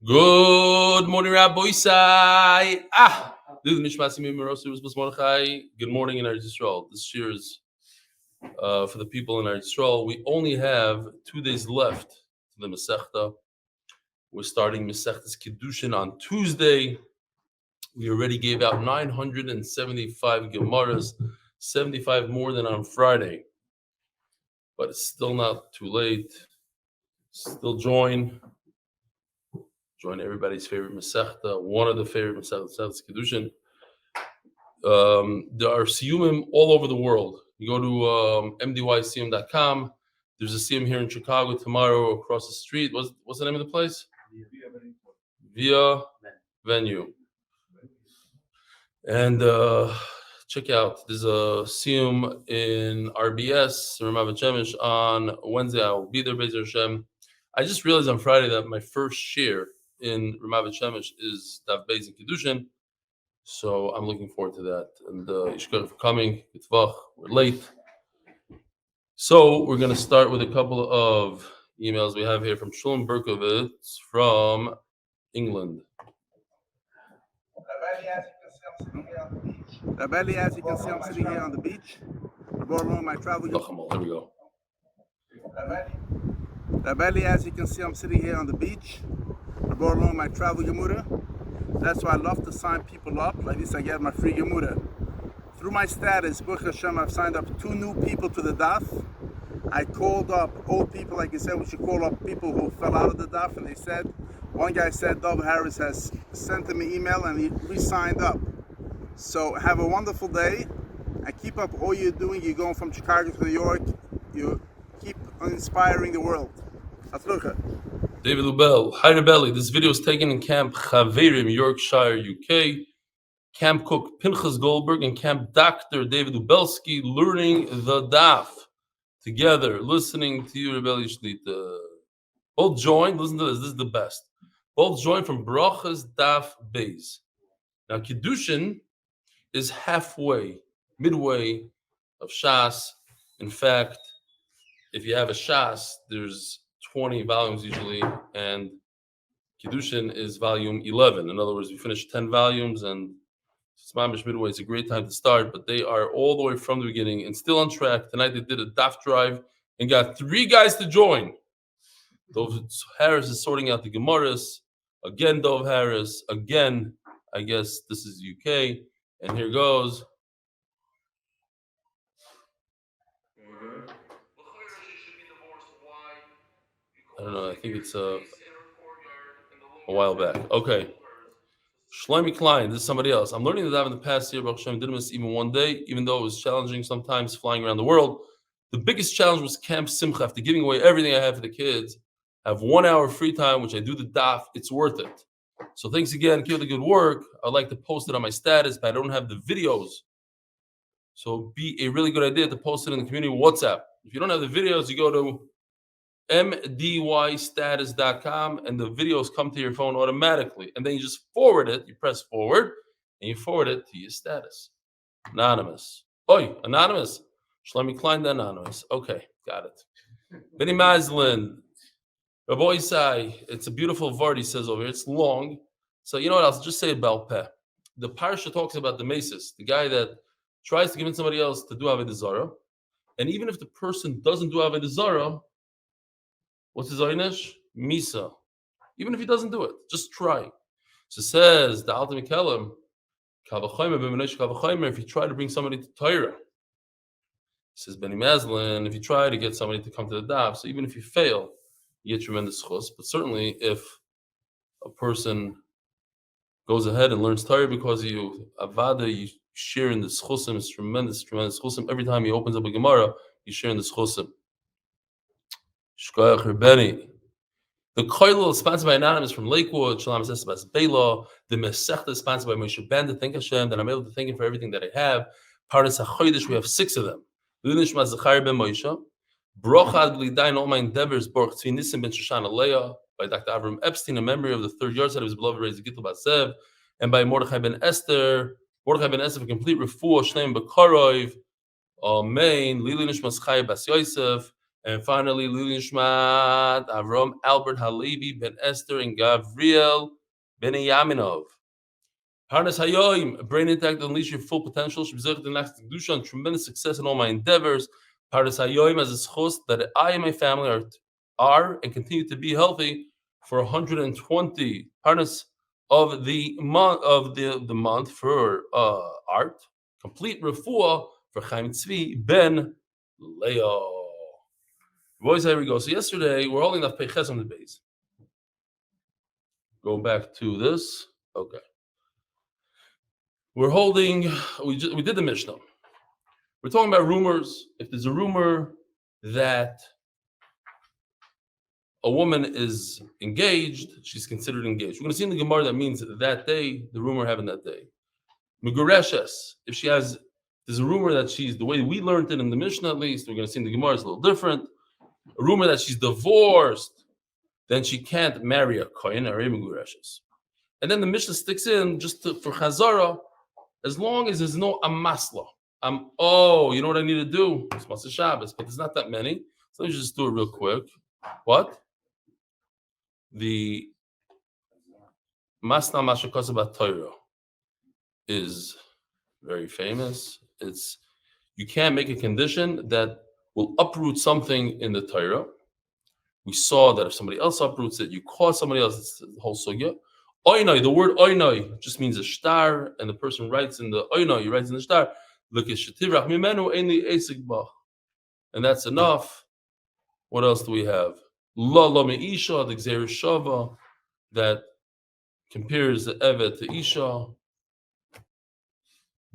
Good morning, Rabbi Isai. This is Nishmat Mordechai. Good morning in Eretz Yisrael. This year is for the people in Eretz Yisrael. We only have 2 days left to the Masechta. We're starting Masechta's Kiddushin on Tuesday. We already gave out 975 Gemaras, 75 more than on Friday. But it's still not too late. Still join everybody's favorite Masechta, one of the favorite Masechtas Kiddushin. There are siyumim all over the world. You go to mdysiyum.com. There's a siyum here in Chicago tomorrow across the street. What's the name of the place? Via Venue. And check out, there's a siyum in RBS, Ramav Chemish, on Wednesday. I will be there, Bezer Hashem. I just realized on Friday that my first share in Ramav Shemesh is Daf Beis and Kiddushin, so I'm looking forward to that. And Yishkar for coming. It's Voch. We're late, so we're going to start with a couple of emails we have here from Shalom Berkovitz from England. Rabbi, as you can see, I'm sitting here on the beach. Along my travel. There we go. Rabbi, as you can see, I'm sitting here on the beach. Along my travel Gemura. That's why I love to sign people up. Like this, I get my free Gemura. Through my status, Baruch Hashem, I've signed up 2 new people to the Daf. I called up old people, like you said, we should call up people who fell out of the Daf, and they said, one guy said Dov Harris has sent him an email and he re-signed up. So have a wonderful day and keep up all you're doing. You're going from Chicago to New York. You keep inspiring the world. Atzlucha. David Lubell. Hi, Rebelli. This video is taken in Camp Chaverim, Yorkshire, UK. Camp Cook Pinchas Goldberg and Camp Dr. David Lubelsky learning the Daf together, listening to you, Rebelli Shlita. Both joined. Listen to this. This is the best. Both joined from Bracha's Daf Beis. Now, Kiddushin is midway of Shas. In fact, if you have a Shas, there's 20 volumes usually, and Kiddushin is volume 11. In other words, we finished 10 volumes, and it's Mamish midway. It's a great time to start, but they are all the way from the beginning and still on track. Tonight they did a Daf drive and got 3 guys to join. Dov Harris is sorting out the Gemaras. Again, Dov Harris. Again, I guess this is UK. And here goes. I don't know. I think it's a while back. Okay. Shlomi Klein. This is somebody else. I'm learning the Daf in the past year. Baruch Hashem, didn't miss even one day, even though it was challenging sometimes flying around the world. The biggest challenge was Camp Simcha. After giving away everything I have for the kids, I have 1 hour free time, which I do the Daf. It's worth it. So thanks again. Keep up the good work. I'd like to post it on my status, but I don't have the videos. So it'd be a really good idea to post it in the community WhatsApp. If you don't have the videos, you go to mdystatus.com and the videos come to your phone automatically. And then you just forward it. You press forward and you forward it to your status. Anonymous. Oi, anonymous. Shlomi Klein, the anonymous. Okay, got it. Benny Maslin. Rabbi Isai, it's a beautiful vart, he says over here. It's long. So you know what? I'll just say it Baal Peh. The parsha talks about the Mesis, the guy that tries to convince somebody else to do Avodah Zarah. And even if the person doesn't do Avodah Zarah, what's his oynesh? Misa. Even if he doesn't do it, just try. So it says, the Alta Mikelim, if you try to bring somebody to Torah, says Benny Maslin, if you try to get somebody to come to the Daf, so even if you fail, you get tremendous chus. But certainly if a person goes ahead and learns Torah because you avada, you share in the chusim, it's tremendous chusim. Every time he opens up a Gemara, you share in the chusim. Shkoyach Benny. The Koilel is sponsored by Anonymous from Lakewood. Shalom says about Bela. The Masechta is sponsored by Moshe Banda. Thank Hashem that I'm able to thank Him for everything that I have. Parnas HaChodesh, we have 6 of them. Nishmat Zechariah ben Moshe. Bracha Glidai and all my endeavors. Baruch Tzvi Nissim ben Shoshana Leah by Dr. Avrum Epstein, a memory of the 3rd yahrzeit of his beloved Raiza Gitl Zeav, and by Mordechai ben Esther. Mordechai ben Esther for complete Refuah, Shalema B'Karov. Amen. Leilui Nishmat Zeav bas Yosef. And finally, Nishmat, Avram Albert Halevi, Ben Esther, and Gavriel, Beniyaminov. Harness Hayoim, brain intact, unleash your full potential. Shebzech the next kedusha and tremendous success in all my endeavors. Harness Hayoim as a schos that I and my family are and continue to be healthy for 120 harness of the month for art. Complete refuah for Tzvi ben Leah. Boys, here we go. So yesterday we're holding Daf Yomi on the base. Go back to this. Okay. We're holding. We did the Mishnah. We're talking about rumors. If there's a rumor that a woman is engaged, she's considered engaged. We're going to see in the Gemara that means that day, the rumor happened that day. Megureshes, if there's a rumor that she's, the way we learned it in the Mishnah at least, we're going to see in the Gemara is a little different. A rumor that she's divorced, then she can't marry a kohen or a megureshes. And then the Mishnah sticks in just for Chazara, as long as there's no amasla. You know what I need to do? It's Matzah Shabbos, but there's not that many. So let me just do it real quick. What? The Masna Mashakasabat Torah is very famous. You can't make a condition that will uproot something in the Torah. We saw that if somebody else uproots it, you cause somebody else. It's the whole sugya. Oinoi, the word oinoi just means a shtar, and the person writes in the oinoi, he writes in the shtar, look at shetivrach mimenu einli esik bach, and that's enough. What else do we have? La la meisha, the gzeir shava, that compares the evet to isha.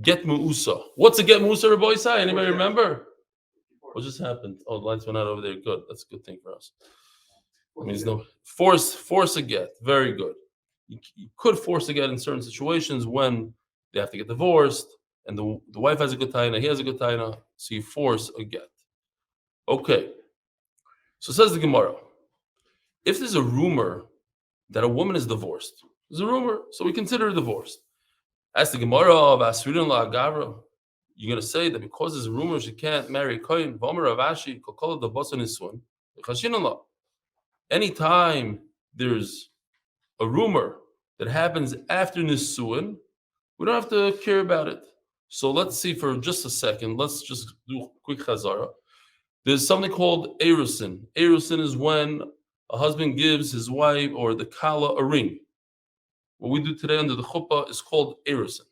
Get mu'usa. What's a get mu'usa, Rabbi Isai? Anybody remember? What just happened? Oh, the lights went out over there. Good. That's a good thing for us. It means no force a get. Very good. You could force a get in certain situations when they have to get divorced, and the wife has a good taina, he has a good taina, so you force a get. Okay. So says the Gemara, if there's a rumor that a woman is divorced, there's a rumor, so we consider her divorced. Ask the Gemara of Asridin la Gavriel, you're going to say that because there's a rumor she can't marry a kohen, Vomer Avashi, Kokola the Bosan Niswan, Chashinallah. Anytime there's a rumor that happens after Nisuin, we don't have to care about it. So let's see for just a second. Let's just do a quick chazara. There's something called erusin. Erusin is when a husband gives his wife or the kala a ring. What we do today under the chuppah is called erusin.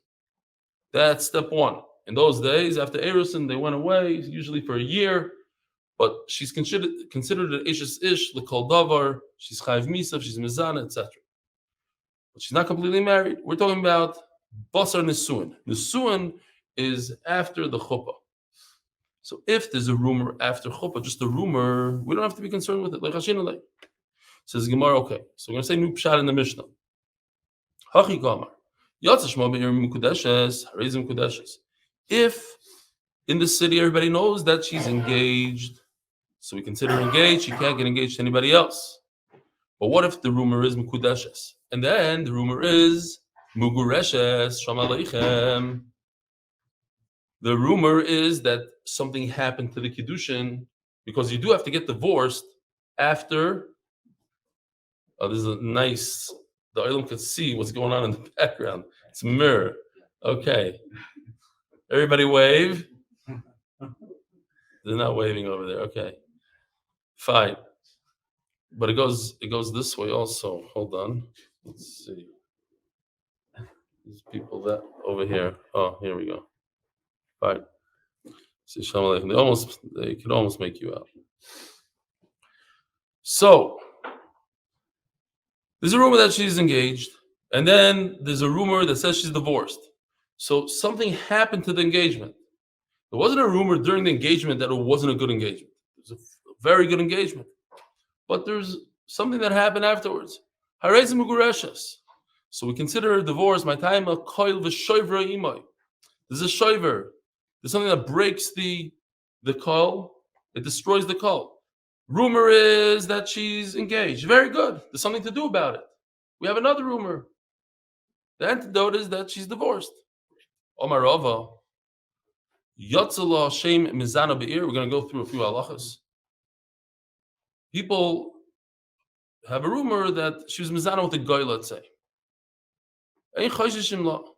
That's step one. In those days, after erusin, they went away, usually for a year. But she's considered an ishes ish, l'kol davar. She's chayv misav, she's mizana, etc. But she's not completely married. We're talking about basar nisuin. Nisuin is after the chuppah. So if there's a rumor after chuppah, just a rumor, we don't have to be concerned with it. Like Hashem says Gemara, okay. So we're going to say new pshat in the Mishnah. Hachi Gamar. If in the city everybody knows that she's engaged, so we consider her engaged, she can't get engaged to anybody else. But what if the rumor is mukudeshes? And then the rumor is mugureshes, shalom aleichem. The rumor is that something happened to the kiddushin, because you do have to get divorced after. This is a nice. The Olam can see what's going on in the background. It's a mirror. Okay. Everybody wave. They're not waving over there. Okay. Fine. But it goes this way also. Hold on. Let's see. These people that over here. Oh, here we go. Fine. See, Shalom Aleichem. They can almost make you out. So there's a rumor that she's engaged, and then there's a rumor that says she's divorced. So something happened to the engagement. There wasn't a rumor during the engagement that it wasn't a good engagement. It was a very good engagement. But there's something that happened afterwards. Raiza Gitl. So we consider a divorce, my time a koil v'shoivra imay. There's a shoiver. There's something that breaks the koil. It destroys the koil. Rumor is that she's engaged. Very good. There's something to do about it. We have another rumor. The antidote is that she's divorced. Omar Rava. Yotzala Shem Mizana Be'ir. We're going to go through a few halachas. people have a rumor that she was mizana with a guy, let's say. We don't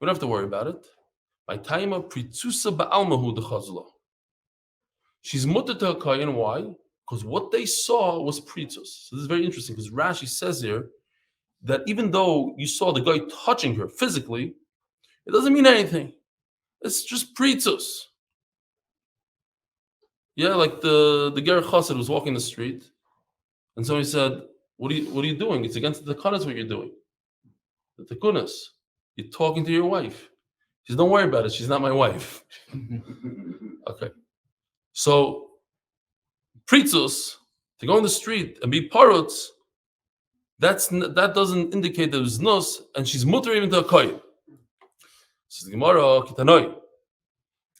have to worry about it. By time of pritzusa ba'almahu the chazla. She's mutter to her kayin. Why? Because what they saw was pritzus. So this is very interesting because Rashi says here that even though you saw the guy touching her physically, it doesn't mean anything. It's just pritzus. Yeah, like the Ger Chassid was walking the street, and somebody said, "What are you doing? It's against the tekunas what you're doing. The tekunas. You're talking to your wife." She says, "Don't worry about it. She's not my wife." Okay. So, pritzus, to go on the street and be parutz, that doesn't indicate that there's nus, and she's mutter even to a koyin. Says the Gemara, kitanoi.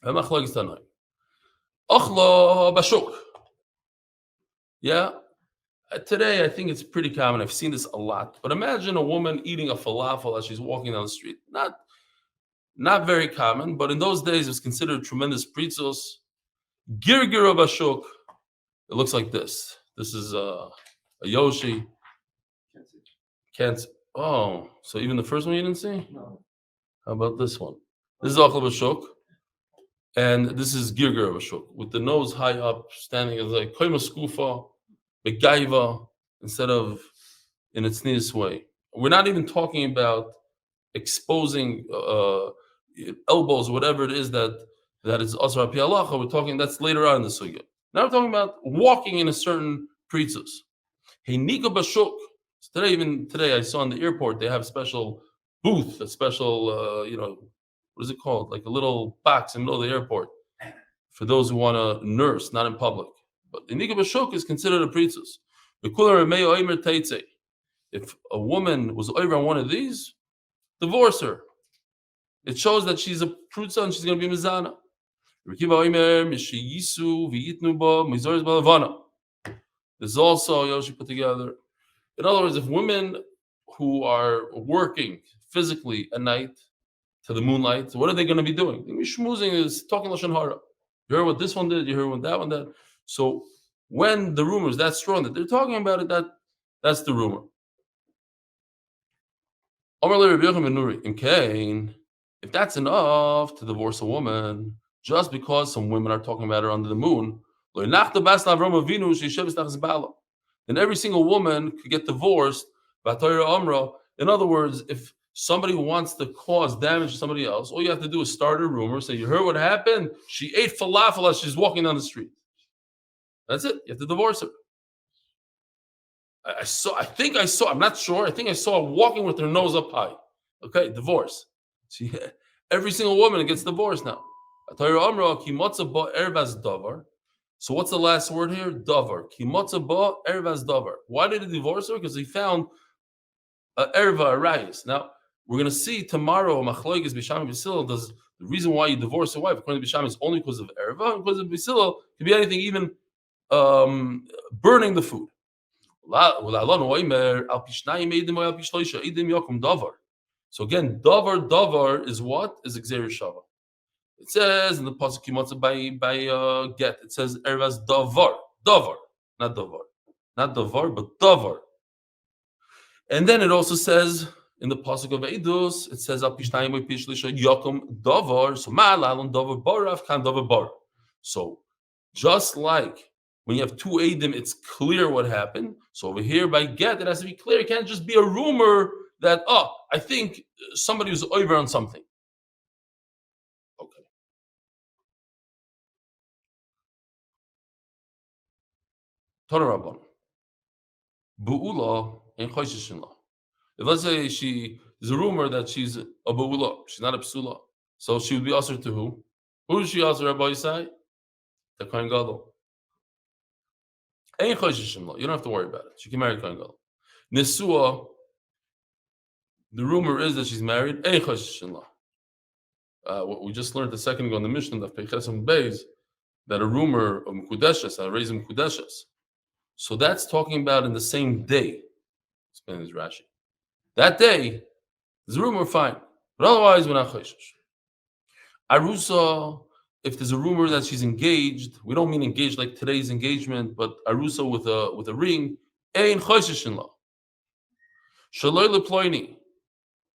V'machlokes tanoi. Ochlo bashuk. Yeah. Today, I think it's pretty common. I've seen this a lot. But imagine a woman eating a falafel as she's walking down the street. Not very common, but in those days, it was considered tremendous pritzus. Girgir bashuk. It looks like this. This is a Yoshi. Can't see. Oh, so even the first one you didn't see? No. How about this one? This is Ochel bashuk. And this is Girgir bashuk, with the nose high up, standing as like koima skufa, begaiva, instead of in its neatest way. We're not even talking about exposing elbows, whatever it is that is asar pi halacha. We're talking that's later on in the sugya. Now we're talking about walking in a certain pritzus. Hey nika bashuk. Today I saw in the airport they have a special booth, a special what is it called? Like a little box in the middle of the airport for those who want to nurse, not in public. But the nika bashuk is considered a pritzus. If a woman was over on one of these, divorce her. It shows that she's a prutza and she's going to be mizana. This is also Yoshi put together. In other words, if women who are working physically at night to the moonlight, what are they going to be doing? They're going to be schmoozing, is talking lashon hara. You heard what this one did. You heard what that one did. So when the rumor is that strong that they're talking about it, that's the rumor. If that's enough to divorce a woman, just because some women are talking about her under the moon, then every single woman could get divorced. In other words, if somebody wants to cause damage to somebody else, all you have to do is start a rumor, say, you heard what happened? She ate falafel as she's walking down the street. That's it. You have to divorce her. I'm not sure. I think I saw her walking with her nose up high. Okay, divorce. Every single woman gets divorced now. So what's the last word here? Davar. Why did he divorce her? Because he found a erva, a rayis. Now, we're going to see tomorrow, Machloikis Bisham Bisil, does the reason why you divorce your wife, according to Bisham, is only because of erva, and because of Bisil, it could be anything, even burning the food. So again, davar is what? Is Xer Shava. It says in the pasuk Kimotza by get. It says ervas davar, not davar, but davar. And then it also says in the pasuk of Eidus, it says al pishnayim pishlisha yakum davar. So ma'alalon davar barav kan davar bar. So just like when you have two eidim, it's clear what happened. So over here by get, it has to be clear. It can't just be a rumor that I think somebody was over on something. Okay. Torah Rabban. Bu'ula and Choshishin. If let's say there's a rumor that she's a Bu'ula, she's not a Psula. So she would be usher to who? Who is she usher, Rabbi Yisai? The Kohen Gadol. You don't have to worry about it. She can marry Kohen Gadol. Nesua, the rumor is that she's married. What we just learned a second ago in the Mishnah, Daf Amud Beis, that a rumor of Mekudeshes, a Raiza Mekudeshes. So that's talking about in the same day. Explain this Rashi. That day, there's a rumor, fine. But otherwise, we're not Choshish. Arusa, if there's a rumor that she's engaged, we don't mean engaged like today's engagement, but arusa with a ring, ein choshishin la. Shaloi leploini.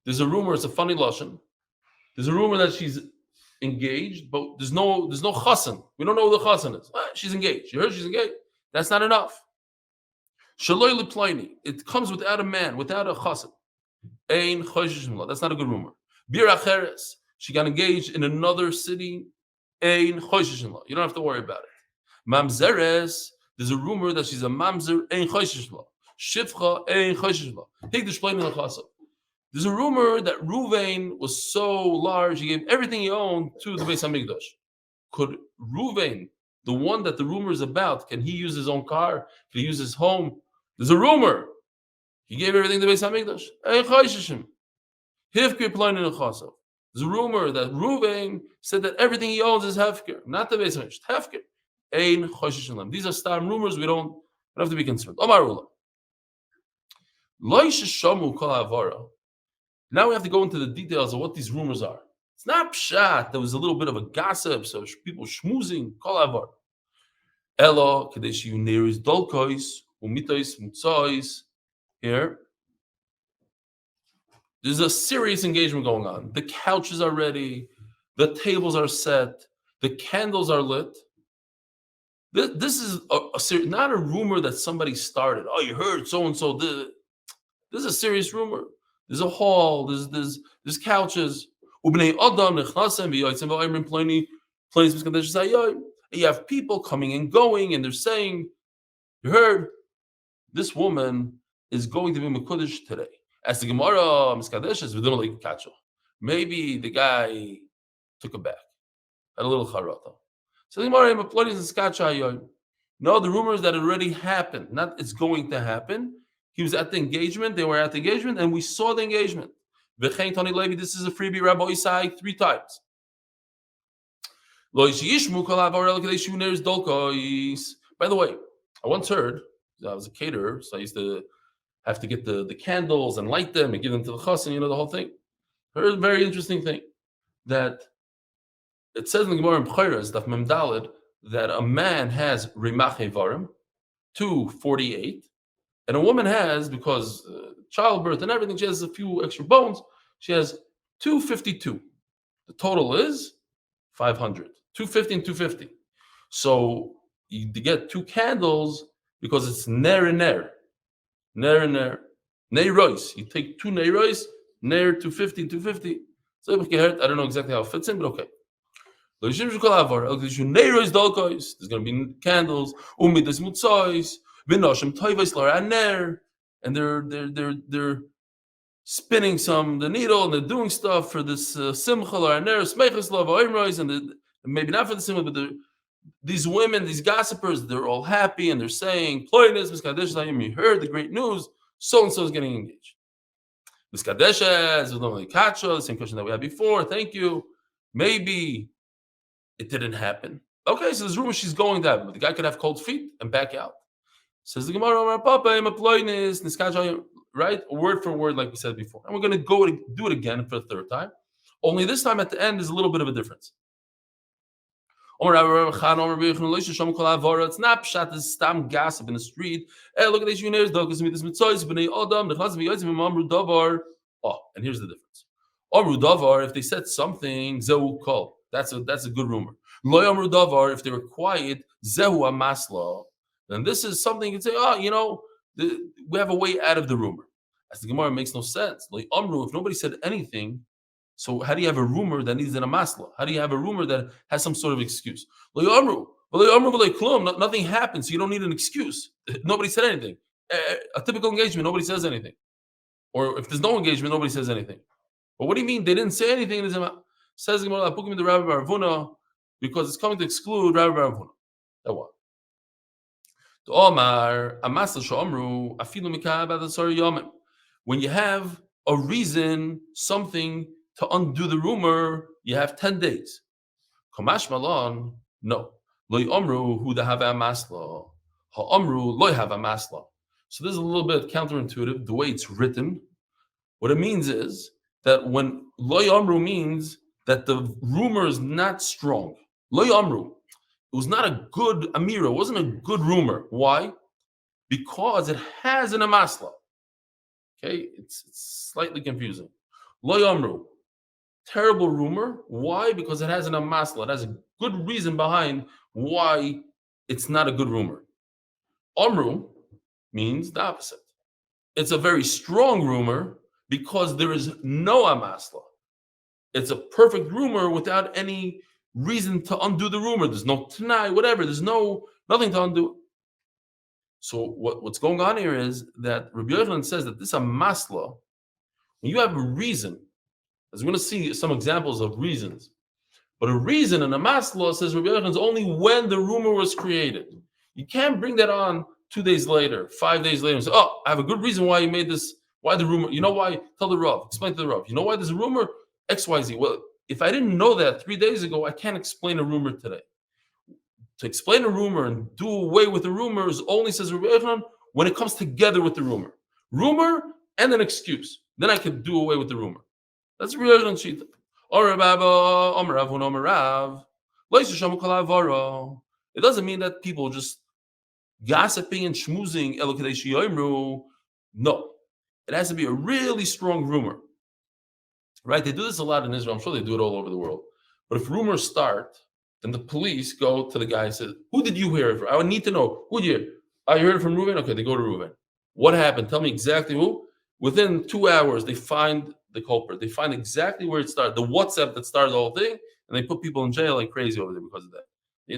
There's a rumor, it's a funny lashon. There's a rumor that she's engaged, but there's no chassan. We don't know who the chassan is. She's engaged. You heard she's engaged. That's not enough. Shaloi leploini. It comes without a man, without a chassan. Ein choshishin la. That's not a good rumor. Bir acheres. She got engaged in another city. Ein choshishin la. You don't have to worry about it. Mamzeres. There's a rumor that she's a mamzer. Ein choshishin la. Shifcha. Ein choshishin la. Take the shplein in the chassan. There's a rumor that Ruvain was so large, he gave everything he owned to the Beis Hamikdash. Could Ruvain, the one that the rumor is about, can he use his own car? Can he use his home? There's a rumor. He gave everything to the Beis Hamikdash. There's a rumor that Ruvain said that everything he owns is hefker, not the Beis Hamikdash. Hefker. These are star rumors. We don't have to be concerned. Now we have to go into the details of what these rumors are. It's not pshat. There was a little bit of a gossip, so people schmoozing. Kol avar. Elo kadesh yuneris dolkois umitois mutzois. Here, there's a serious engagement going on. The couches are ready. The tables are set. The candles are lit. This is not a rumor that somebody started. Oh, you heard so and so. This is a serious rumor. There's a hall. There's couches. You have people coming and going, and they're saying, "You heard, this woman is going to be mekudesh today." As the Gemara miskadeshes, we don't like kacho. Maybe the guy took it back, had a little charata. So the Gemara no, the rumors that it already happened, not it's going to happen. He was at the engagement, they were at the engagement, and we saw the engagement. V'chein Tani Levi, this is a freebie, Rabbi Isai, 3 times. By the way, I once heard, I was a caterer, so I used to have to get the candles and light them and give them to the chassan, you know, the whole thing. I heard a very interesting thing, that it says in the Gemara in B'chairas, Daf Mem Daled, that a man has Rimach Evarim, 248, and a woman has, because childbirth and everything, she has a few extra bones, she has 252. The total is 500. 250 and 250. So you get 2 candles because it's ner and ner. Ner and ner. Neiros. You take 2 neiros, ner 250 and 250. So I don't know exactly how it fits in, but okay. There's going to be candles. And they're spinning the needle, and they're doing stuff for this simcha and maybe not for the simcha, but these women, these gossipers, they're all happy and they're saying, you heard the great news, so and so is getting engaged. The same question that we had before. Thank you. Maybe it didn't happen. Okay, so there's rumor she's going to happen, but the guy could have cold feet and back out. Says the Gemara, right? Word for word, like we said before. And we're going to go do it again for the 3rd time. Only this time at the end is a little bit of a difference. It's not pshat, it's stam gossip in the street. Hey, look at these units. Oh, and here's the difference. If they said something, that's a good rumor. If they were quiet, then this is something you can say, we have a way out of the rumor. As the Gemara, makes no sense. If nobody said anything, so how do you have a rumor that needs an amasla? How do you have a rumor that has some sort of excuse? Nothing happens, so you don't need an excuse. Nobody said anything. A typical engagement, nobody says anything. Or if there's no engagement, nobody says anything. But what do you mean? They didn't say anything. Says the Gemara, put him in the Rabbi Baravuna, because it's coming to exclude Rabbi Baravuna. That one. When you have a reason, something to undo the rumor, you have 10 days. Kamash Malon, no. So this is a little bit counterintuitive, the way it's written. What it means is that when loy amru means that the rumor is not strong. Lo yamru. It was not a good amira. It wasn't a good rumor. Why? Because it has an amasla. Okay, it's slightly confusing. Lo yamru. Terrible rumor. Why? Because it has an amasla. It has a good reason behind why it's not a good rumor. Amru means the opposite. It's a very strong rumor because there is no amasla. It's a perfect rumor without any reason to undo the rumor. There's no tanai, whatever. There's nothing to undo. So what's going on here is that Rabbi Yochanan says that this amasla, when you have a reason, as we're going to see some examples of reasons, but a reason in a amasla, says Rabbi Yochanan, is only when the rumor was created. You can't bring that on 2 days later, 5 days later, and say, oh, I have a good reason why you made this, why the rumor, you know why? Tell the Rav, explain to the Rav. You know why there's a rumor? XYZ. Well, if I didn't know that 3 days ago, I can't explain a rumor today. To explain a rumor and do away with the rumor is only, says Rabbi Yochanan, when it comes together with the rumor. Rumor and an excuse. Then I could do away with the rumor. That's Rabbi Yochanan Shita. It doesn't mean that people just gossiping and schmoozing. No. It has to be a really strong rumor. Right? They do this a lot in Israel. I'm sure they do it all over the world. But if rumors start, then the police go to the guy and say, who did you hear it from? I would need to know. Who did you hear? I heard it from Reuven? Okay, they go to Reuven. What happened? Tell me exactly who. Within 2 hours, they find the culprit. They find exactly where it started, the WhatsApp that started the whole thing, and they put people in jail like crazy over there because of that.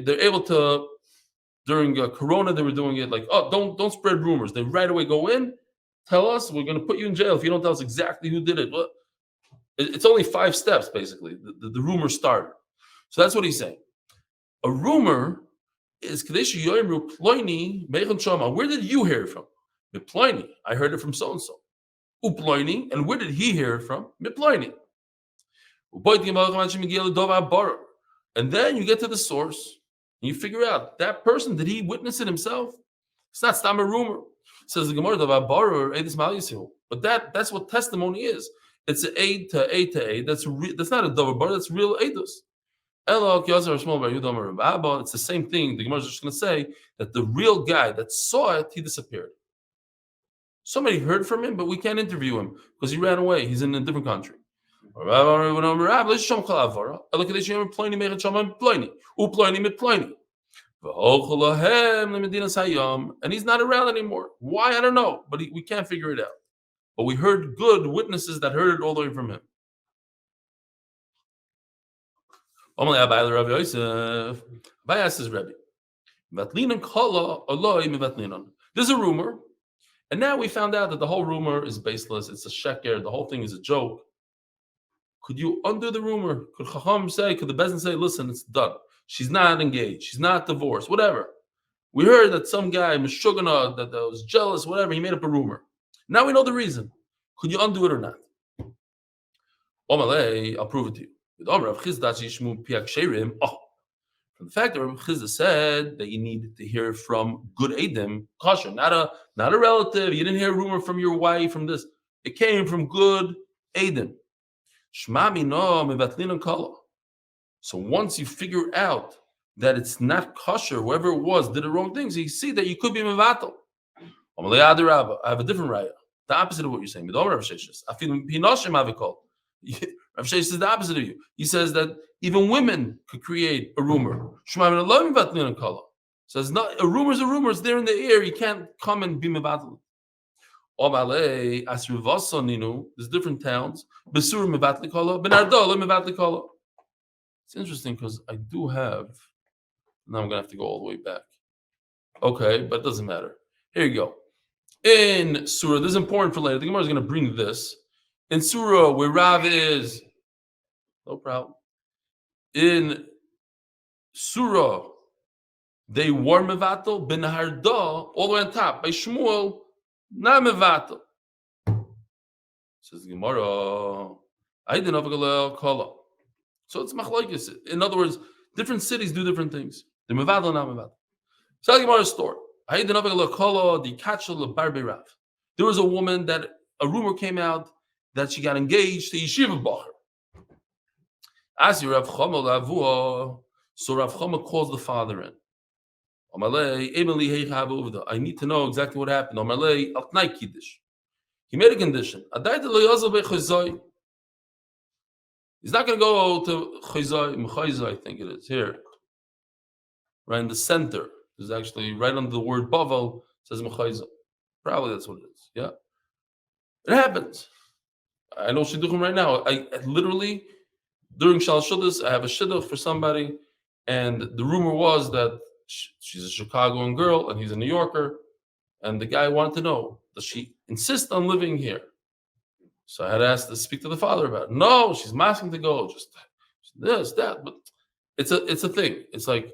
They're able to, during Corona, they were doing it like, oh, don't spread rumors. They right away go in, tell us, we're going to put you in jail if you don't tell us exactly who did it. Well, it's only 5 steps, basically. The rumor started. So that's what he's saying. A rumor is Kadesh Yoimru Ploini Mechan Shama. Where did you hear it from? Miploini. I heard it from so and so. Uploini. And where did he hear it from? Miploini. And then you get to the source and you figure out that person, did he witness it himself? It's not stam a rumor. Says the Gemara but that's what testimony is. It's an aid to aid to aid. That's not a dover bar. That's real aidus. It's the same thing. The Gemara is just going to say that the real guy that saw it, he disappeared. Somebody heard from him, but we can't interview him because he ran away. He's in a different country. And he's not around anymore. Why? I don't know, but we can't figure it out. But we heard good witnesses that heard it all the way from him. Yosef. Says Rebbe. There's a rumor, and now we found out that the whole rumor is baseless. It's a sheker. The whole thing is a joke. Could you undo the rumor? Could Chacham say? Could the Bezdin say, "Listen, it's done. She's not engaged. She's not divorced. Whatever." We heard that some guy, Meshugana, that was jealous. Whatever. He made up a rumor. Now we know the reason. Could you undo it or not? I'll prove it to you. From the fact that Rabbi Chizda said that you need to hear from good Eidim, kosher, not a relative. You didn't hear a rumor from your wife, from this. It came from good Eidim. So once you figure out that it's not kosher, whoever it was did the wrong things, you see that you could be mevatel. I have a different raya, the opposite of what you're saying. Rav Sheshes is the opposite of you. He says that even women could create a rumor. Says not a rumor is a rumor. It's there in the air. You can't come and be mevatel. There's different towns. It's interesting because I do have. Now I'm gonna have to go all the way back. Okay, but it doesn't matter. Here you go. In Surah, this is important for later. The Gemara is going to bring this. In Surah, where Rav is, no problem. In Surah, they were mevatel, ben Harda, all the way on top. By Shmuel, not mevatel. Says the Gemara, I didn't have kala. So it's machlokes. In other words, different cities do different things. They're mevatel, not mevatel. So the Gemara's story. There was a woman that a rumor came out that she got engaged to Yeshiva Bacher. So Rav Chama calls the father in. I need to know exactly what happened. He made a condition. He's not going to go to Chayzai, I think it is, here. Right in the center. There's actually, right under the word Bavel, says Mechayzai. Probably that's what it is. Yeah. It happens. I know Shidduchim right now. I literally, during Shal Shudus, I have a Shidduch for somebody, and the rumor was that she's a Chicagoan girl and he's a New Yorker, and the guy wanted to know, does she insist on living here? So I had asked to speak to the father about it. No, she's asking to go, just this, that. But it's a thing. It's like,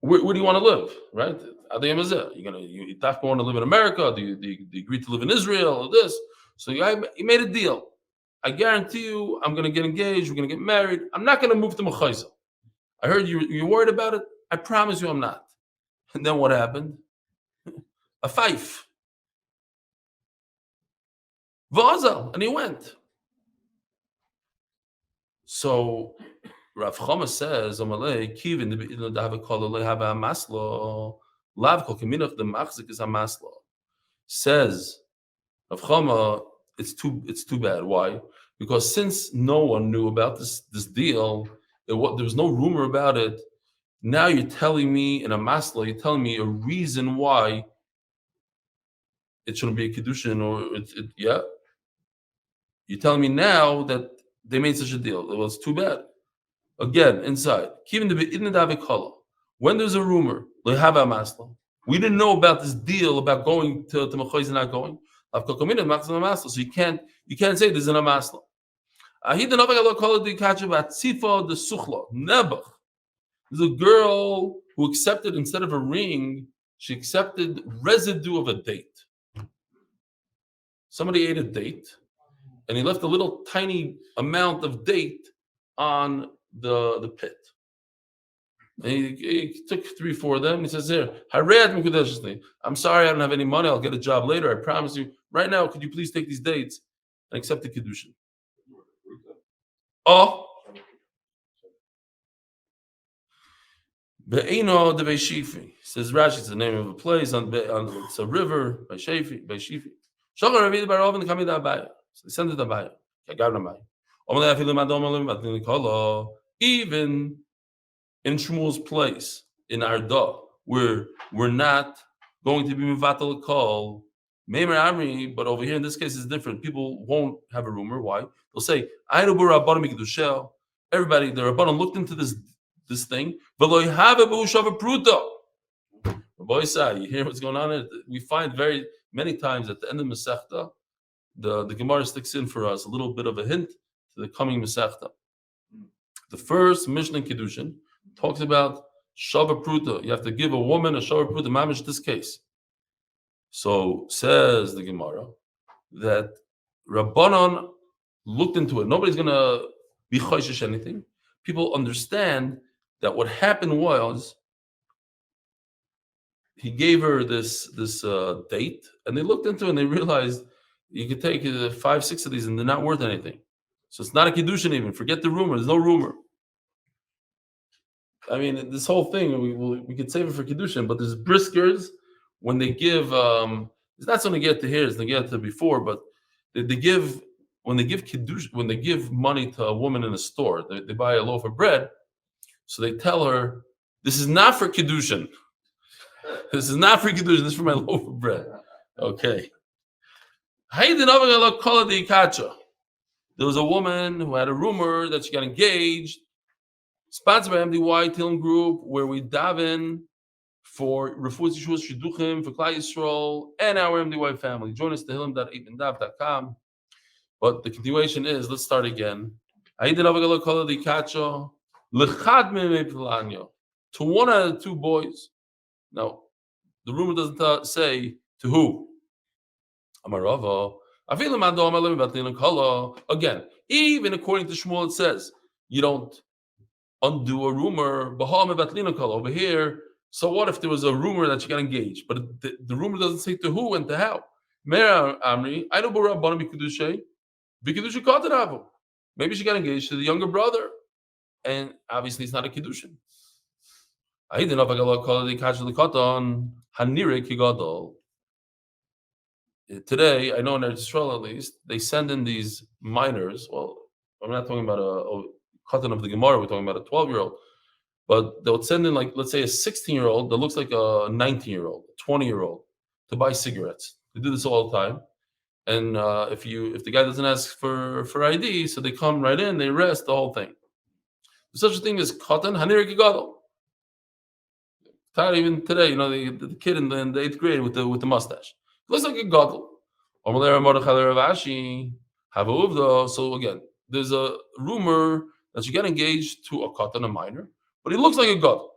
where do you want to live, right? You want to live in America? Do you agree to live in Israel or this? So he made a deal. I guarantee you, I'm going to get engaged. We're going to get married. I'm not going to move to Mechayza. I heard you're worried about it. I promise you I'm not. And then what happened? A fife. Vazal, and he went. So Rav Chama says, "Amalei kivin the have a call le have a maslo lav kol keminach the machzik is a maslo." Says Rav Chama, it's too bad. Why? Because since no one knew about this deal, there was no rumor about it. Now you're telling me in a maslo, you're telling me a reason why it shouldn't be a kiddushin, or yeah. You're telling me now that they made such a deal. Well, it's too bad. Again, inside. When there's a rumor, we didn't know about this deal about going to Mechayz and not going. So you can't say there's an amasla. There's a girl who accepted, instead of a ring, she accepted residue of a date. Somebody ate a date, and he left a little tiny amount of date on the pit. And he took 3-4 of them. He says, "Here, I'm sorry, I don't have any money. I'll get a job later. I promise you. Right now, could you please take these dates and accept the kiddushin?" Oh, Be'eno de Beishifi, says Rashi. It's the name of a place on it's a river by Shifi. So they sent it to Abaya. Even in Shmuel's place, in Arda, where we're not going to be Mivatal Kol, Meimer Amri, but over here in this case it's different. People won't have a rumor. Why? They'll say, everybody, the Rabbanon looked into this thing. You hear what's going on? We find very many times at the end of Masechta, the Gemara sticks in for us a little bit of a hint to the coming Masechta. The first Mishnah in Kiddushin talks about Shava Pruta. You have to give a woman a Shava Pruta, mamish this case. So says the Gemara that Rabbanon looked into it. Nobody's going to be choishish anything. People understand that what happened was he gave her this date, and they looked into it and they realized you could take 5-6 of these and they're not worth anything. So it's not a kiddushin even. Forget the rumor. There's no rumor. I mean, this whole thing, we could save it for kiddushin, but there's briskers when they give. It's not something to get to here; it's to get to before. But they give when they give kiddush, when they give money to a woman in a store, they buy a loaf of bread. So they tell her, "This is not for kiddushin. This is not for kiddushin. This is for my loaf of bread." Okay. There was a woman who had a rumor that she got engaged, sponsored by MDY Tilm Group, where we daven for Refuah Shidduchim, for Klal Yisrael, and our MDY family. Join us at tehillim.8bendav.com. But the continuation is, let's start again. To one out of the two boys. Now, the rumor doesn't say to who. Again, even according to Shmuel, it says you don't undo a rumor. Over here, so what if there was a rumor that she got engaged, but the rumor doesn't say to who and to how? Maybe she got engaged to the younger brother, and obviously it's not a kiddushin. Today, I know in Israel at least, they send in these minors. Well, I'm not talking about a cotton of the Gemara, we're talking about a 12-year-old. But they'll send in, like, let's say a 16-year-old that looks like a 19-year-old, 20-year-old to buy cigarettes. They do this all the time. And if the guy doesn't ask for ID, so they come right in, they arrest the whole thing. There's such a thing as cotton, hanir kigadol. Even today, the kid in the 8th grade with the mustache. Looks like a gadol. So again, there's a rumor that you get engaged to a katan, a minor, but he looks like a gadol.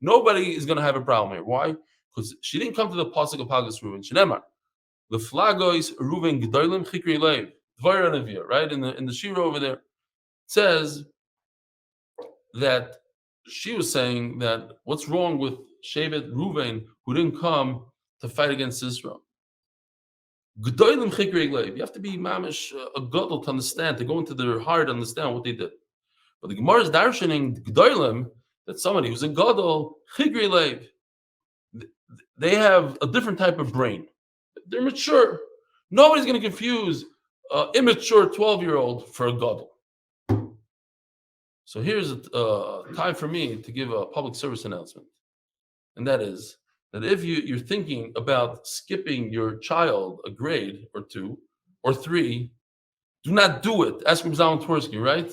Nobody is going to have a problem here. Why? Because she didn't come to the pasuk of Palgus Ruven. Shenemar, the flagois Ruven gedolim chikri leiv. Right in the shira over there, it says that she was saying that what's wrong with Shevet Ruvain who didn't come to fight against Israel? You have to be mamish a gadol to understand, to go into their heart, to understand what they did. But the Gemara is darshaning gedolim that somebody who's a gadol chikri leiv, they have a different type of brain. They're mature. Nobody's going to confuse an immature 12-year-old for a gadol. So here's a time for me to give a public service announcement. And that is that if you're thinking about skipping your child a grade or 2 or 3, do not do it. Ask him Zalman Tversky, right?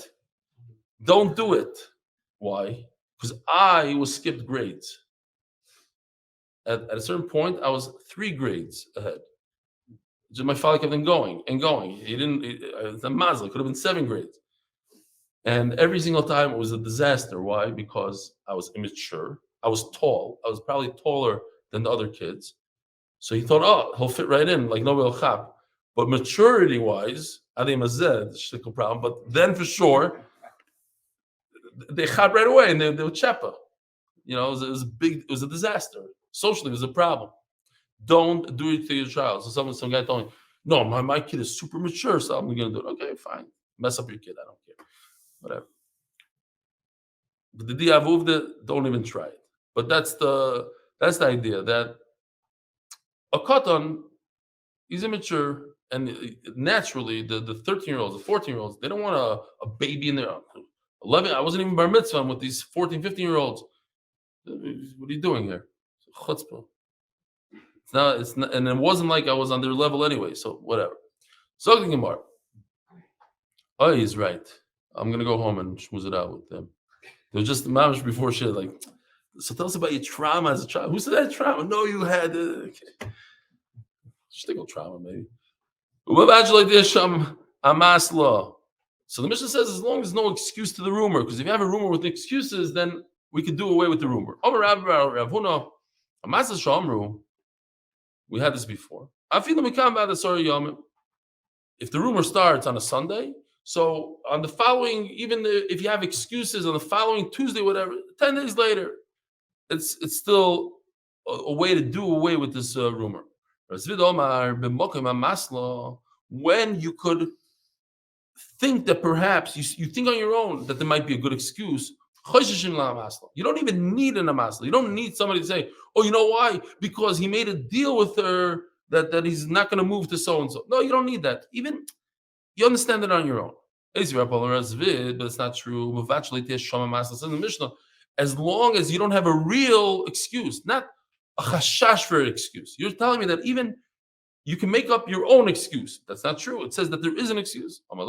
Don't do it. Why? Because I was skipped grades. At a certain point, I was 3 grades ahead. Just my father kept on going and going. It's a mazel. It could have been 7 grades. And every single time it was a disaster. Why? Because I was immature. I was tall. I was probably taller than the other kids. So he thought, oh, he'll fit right in, like Nobel Chap. But maturity-wise, Adim Azed, shtickle problem. But then for sure, they chap right away and they were chepa. It was a disaster. Socially, it was a problem. Don't do it to your child. So some guy told me, no, my kid is super mature, so I'm going to do it. Okay, fine. Mess up your kid. I don't care. Whatever. But the diavuvda, don't even try it. But that's the idea, that a katan is immature, and naturally the 13-year-olds, the 14-year-olds, they don't want a baby in there. 11, I wasn't even bar mitzvah with these 14, 15-year-olds. What are you doing here? Chutzpah. It's not, and it wasn't like I was on their level anyway, so whatever. So the Gemara. Oh, he's right. I'm going to go home and schmooze it out with them. There was just the mamish before shit, like, so tell us about your trauma as a child. Who said that trauma? No, you had okay. Shtickle trauma, maybe. So the Mishnah says, as long as there's no excuse to the rumor, because if you have a rumor with excuses, then we can do away with the rumor. We had this before. If the rumor starts on a Sunday, so on the following, even if you have excuses on the following Tuesday, whatever, 10 days later, it's still a way to do away with this rumor. When you could think that perhaps you think on your own that there might be a good excuse, you don't even need an amasla. You don't need somebody to say, oh, you know why? Because he made a deal with her that he's not going to move to so-and-so. No, you don't need that. Even you understand it on your own. But it's not true. In the Mishnah, as long as you don't have a real excuse, not a chashash for an excuse. You're telling me that even you can make up your own excuse. That's not true. It says that there is an excuse. When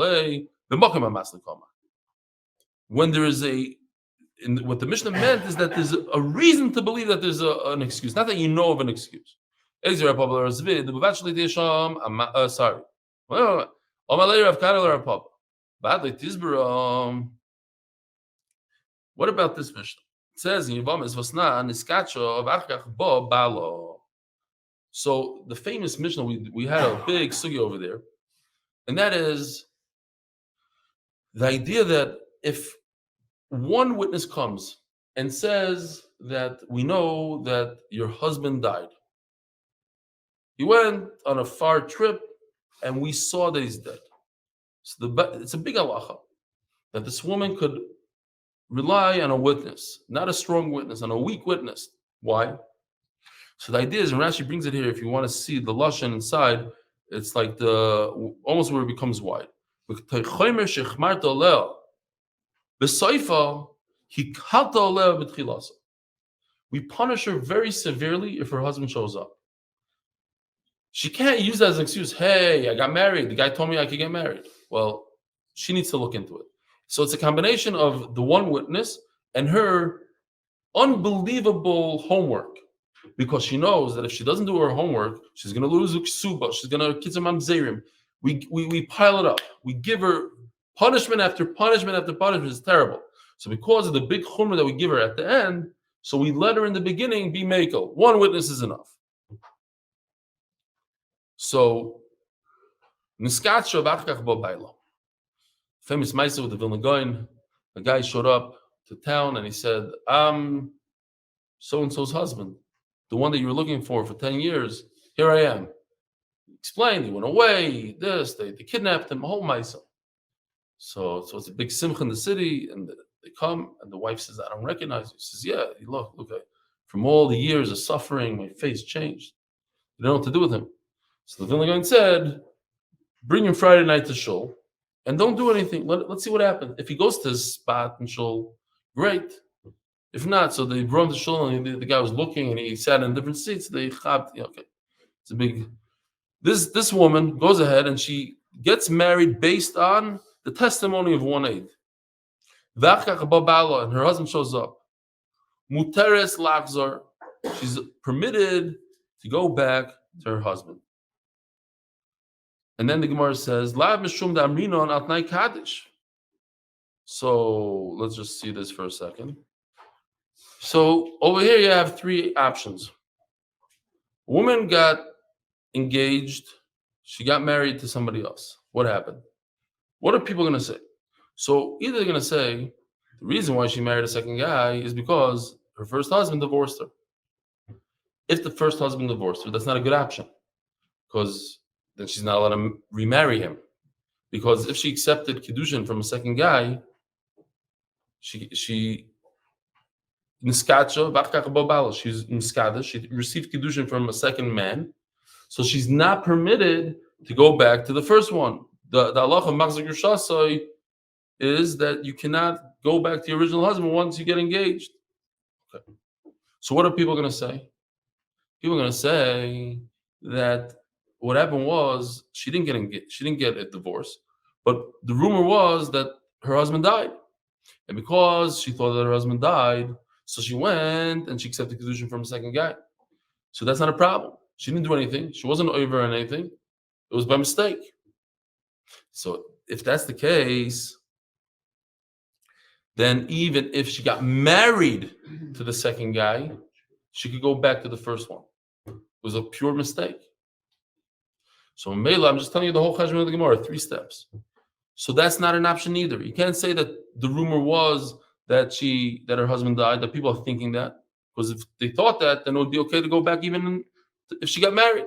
there is what the Mishnah meant is that there's a reason to believe that there's an excuse, not that you know of an excuse. Sorry. What about this Mishnah? It says, so the famous Mishnah, we had a big sugi over there, and that is the idea that if one witness comes and says that we know that your husband died, he went on a far trip and we saw that he's dead. So it's a big halacha. that this woman could rely on a witness, not a strong witness, on a weak witness. Why? So the idea is, and Rashi brings it here, if you want to see the lashon inside, it's like the almost where it becomes wide. We punish her very severely if her husband shows up. She can't use that as an excuse. Hey, I got married. The guy told me I could get married. Well, she needs to look into it. So it's a combination of the one witness and her unbelievable homework, because she knows that if she doesn't do her homework, she's going to lose ksuba. She's going to kitzur mamzerim. We pile it up. We give her punishment after punishment after punishment. It's terrible. So because of the big chumrah that we give her at the end, so we let her in the beginning be mekel. One witness is enough. So niskatsha v'achkach bo baila. Famous ma'aser with the Vilna Gaon. A guy showed up to town and he said, "I'm so and so's husband, the one that you were looking for 10 years. Here I am." He explained, he went away, they kidnapped him, a whole ma'aser. So it's a big simcha in the city, and they come, and the wife says, "I don't recognize you." He says, "Yeah, look, from all the years of suffering, my face changed. You don't know what to do with him." So the Vilna Gaon said, "Bring him Friday night to shul, and don't do anything. Let's see what happens. If he goes to his spot in shul, great. If not," so they brought him to shul, and the guy was looking, and he sat in different seats. They chabbed. Okay, it's a big. This woman goes ahead and she gets married based on the testimony of one aide. And her husband shows up. Muteres lachzor. She's permitted to go back to her husband. And then the Gemara says, "Lav mishum da'amrinon al tnai kaddish." So let's just see this for a second. So over here you have three options. A woman got engaged. She got married to somebody else. What happened? What are people going to say? So either they're going to say the reason why she married a second guy is because her first husband divorced her. If the first husband divorced her, that's not a good option, because then she's not allowed to remarry him. Because if she accepted kiddushin from a second guy, she niskacha v'achkach bo she's niskada. She received kiddushin from a second man, so she's not permitted to go back to the first one. The halacha of machzor gerusha is that you cannot go back to your original husband once you get engaged. Okay. So what are people going to say? People are going to say that what happened was she didn't get engaged, she didn't get a divorce, but the rumor was that her husband died, and because she thought that her husband died, so she went and she accepted kiddushin from a second guy. So that's not a problem. She didn't do anything. She wasn't over on anything. It was by mistake. So if that's the case, then even if she got married to the second guy, she could go back to the first one. It was a pure mistake. So in Mela, I'm just telling you the whole cheshbon of the Gemara, 3 steps. So that's not an option either. You can't say that the rumor was that her husband died, that people are thinking that. Because if they thought that, then it would be okay to go back even if she got married.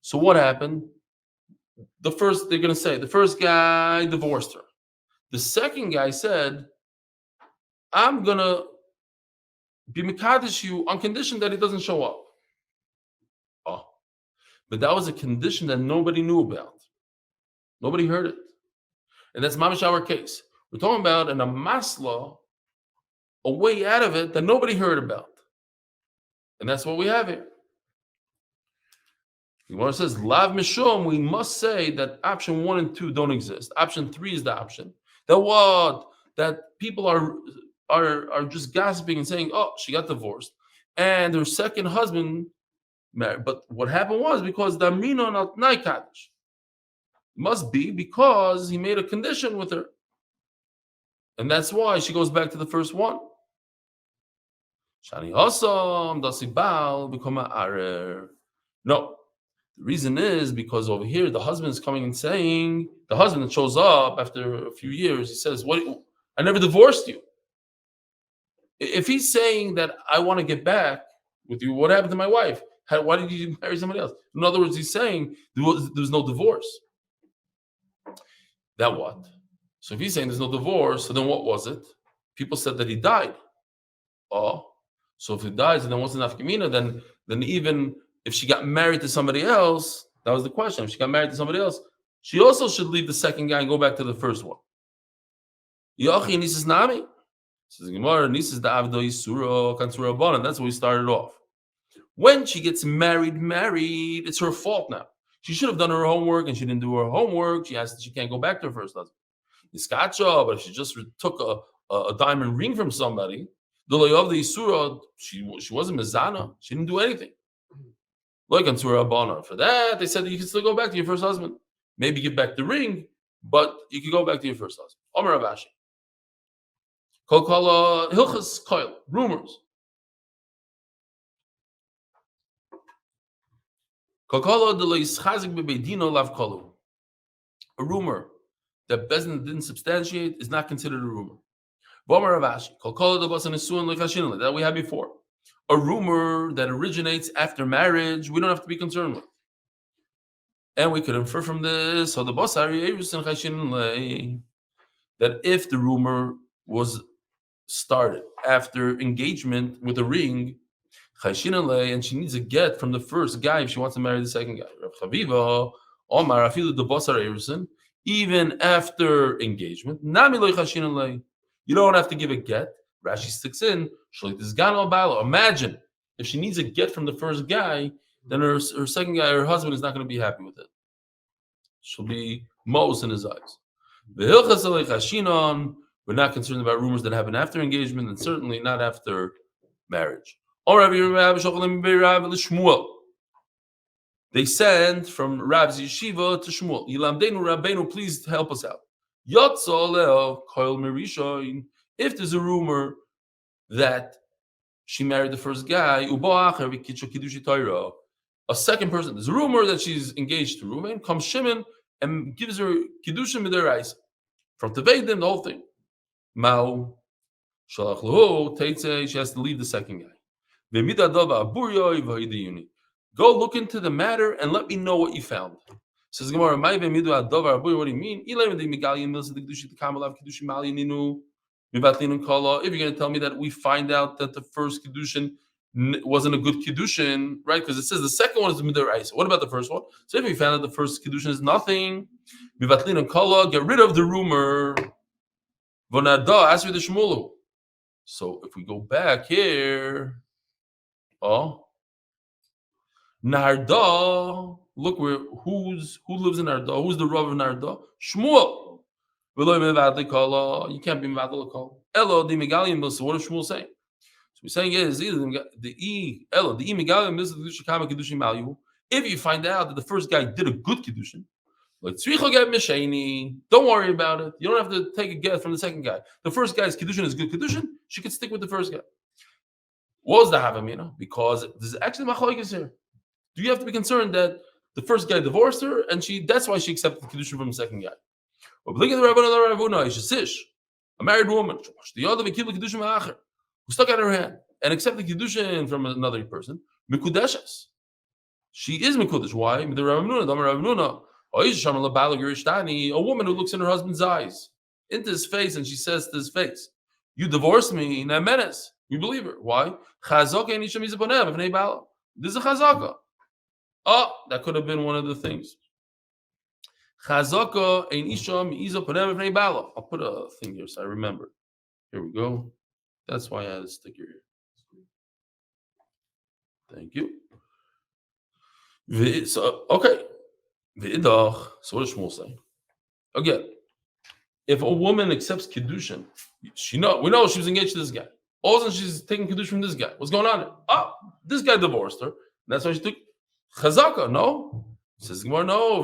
So what happened? They're going to say, the first guy divorced her. The second guy said, "I'm going to be mekadesh you on condition that he doesn't show up." Oh, but that was a condition that nobody knew about. Nobody heard it. And that's mamash our case. We're talking about in a masla, a way out of it that nobody heard about. And that's what we have here. The Gemara says, "Lav mishum," we must say that option 1 and 2 don't exist. Option 3 is the option. That people are just gossiping and saying, "Oh, she got divorced, and her second husband married." But what happened was because the amrinon al tnai kaddish. Must be because he made a condition with her. And that's why she goes back to the first one. Shani Osam Dasibal become a arer. No. The reason is because over here the husband is coming and saying, the husband that shows up after a few years, he says, "What? I never divorced you." If he's saying that I want to get back with you, what happened to my wife? Why did you marry somebody else? In other words, he's saying there was no divorce. That what? So if he's saying there's no divorce, so then what was it? People said that he died. Oh, so if he dies, then what's the nafkamina? Then even if she got married to somebody else, that was the question. If she got married to somebody else, she also should leave the second guy and go back to the first one. Yachi Nisis Nami. Says Gemara, Nisis da Avdo Yisura Kansura Banan. That's where we started off. When she gets married, it's her fault now. She should have done her homework and she didn't do her homework. She can't go back to her first husband. Iskacha, but if she just took a diamond ring from somebody, the Leah of the Yisura, she wasn't Mizana. She didn't do anything. Like on Surah Abana. For that, they said that you can still go back to your first husband. Maybe give back the ring, but you can go back to your first husband. Omer Abashi. Kol Hilchas Koil. Rumors. A rumor that Bezdin didn't substantiate is not considered a rumor. That we had before. A rumor that originates after marriage, we don't have to be concerned with. And we could infer from this that if the rumor was started after engagement with a ring, and she needs a get from the first guy if she wants to marry the second guy. Even after engagement, you don't have to give a get. Rashi sticks in, imagine if she needs a get from the first guy, then her second guy, her husband, is not going to be happy with it. She'll be Mos in his eyes. We're not concerned about rumors that happen after engagement, and certainly not after marriage. They sent from Rab's yeshiva to Shmuel. Yilamdeinu Rabbeinu, please help us out. If there's a rumor that she married the first guy, a second person, there's a rumor that she's engaged to Reuven, comes Shimon and gives her Kiddushin Midaraisa. From Tevedim, the whole thing. Mao, Shalach Lahu, Teitze, she has to leave the second guy. Go look into the matter and let me know what you found. Says Gemara, what do you mean? If you're going to tell me that we find out that the first Kiddushin wasn't a good Kiddushin, right? Because it says the second one is Midaraisa. What about the first one? So if we found out the first Kiddushin is nothing, get rid of the rumor. Ask me the Shmulu. So if we go back here, Narda, look who lives in Narda? Who's the Rav of Narda? Shmuel. You can't be Mevadal Kol. Elo the Megalim Milsa. What is Shmuel saying? So we're saying is either the Megalim Milsa Kedushin Kama Kedushin Malu. If you find out that the first guy did a good Kiddushin, like Tzvi get Mishani, don't worry about it. You don't have to take a get from the second guy. The first guy's Kiddushin is good Kiddushin. She could stick with the first guy. What was the Havamina? Because there's actually Machlokes here. Do you have to be concerned that the first guy divorced her and that's why she accepted the Kiddushin from the second guy? But look at the Rabbanah, a married woman, who stuck out her hand and accepted Kiddushin from another person. Mikudeshes. She is Mikudesh. Why? A woman who looks in her husband's eyes, into his face, and she says to his face, "You divorced me, menace." You believe her. Why? This is a chazaka. That could have been one of the things. I'll put a thing here so I remember. Here we go. That's why I had a sticker here. Thank you. So, okay. So what does Shmuel say? Again, if a woman accepts Kiddushin, we know she was engaged to this guy. All of a sudden she's taking Kiddushin from this guy. What's going on there? This guy divorced her. That's why she took Chazaka. No. Says Gemara, no.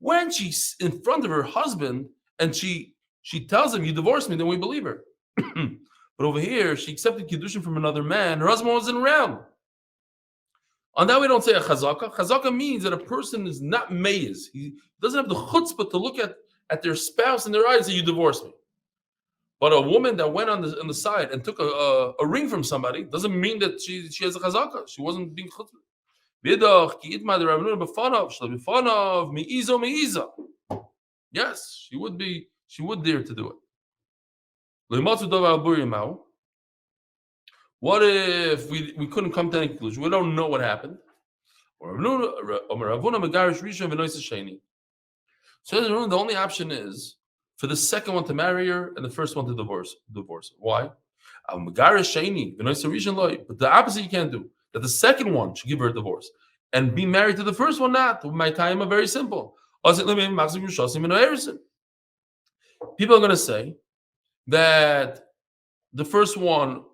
When she's in front of her husband and she tells him, "You divorced me," then we believe her. But over here, she accepted Kiddushin from another man. Her husband wasn't around. On that, we don't say a chazaka. Chazaka means that a person is not meiz. He doesn't have the chutzpah to look at their spouse in their eyes and say, "You divorced me." But a woman that went on the side and took a ring from somebody doesn't mean that she has a chazaka. She wasn't being chutzpah. Yes, she would dare to do it. What if we couldn't come to any conclusion? We don't know what happened. So the only option is for the second one to marry her and the first one to divorce her. Why? But the opposite you can't do. That the second one should give her a divorce and be married to the first one not. My time are very simple. People are going to say that the first one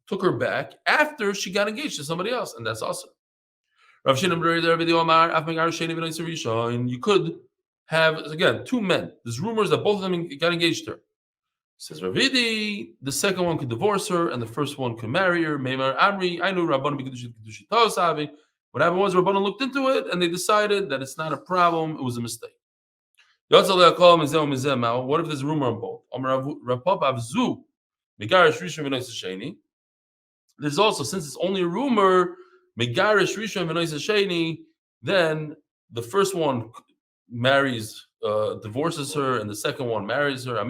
took her back after she got engaged to somebody else, and that's awesome. And you could have, again, two men. There's rumors that both of them got engaged to her. Says Ravidi, the second one could divorce her, and the first one could marry her. What happened was Rabbanan looked into it, and they decided that it's not a problem, it was a mistake. What if there's a rumor on both? There's also, since it's only a rumor, then the first one divorces her, and the second one marries her.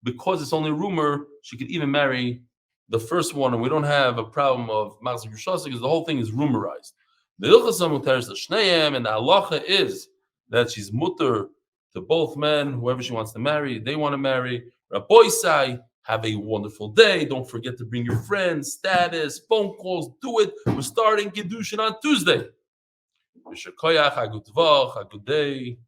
Because it's only a rumor, she could even marry the first one, and we don't have a problem of Machzik Shoshana because the whole thing is rumorized. The and the halacha is that she's mutter to both men, whoever she wants to marry, they want to marry. Rabboisai, have a wonderful day. Don't forget to bring your friends, status, phone calls, do it. We're starting Kiddushin on Tuesday. Yishakoyach, a good Voch, a good day.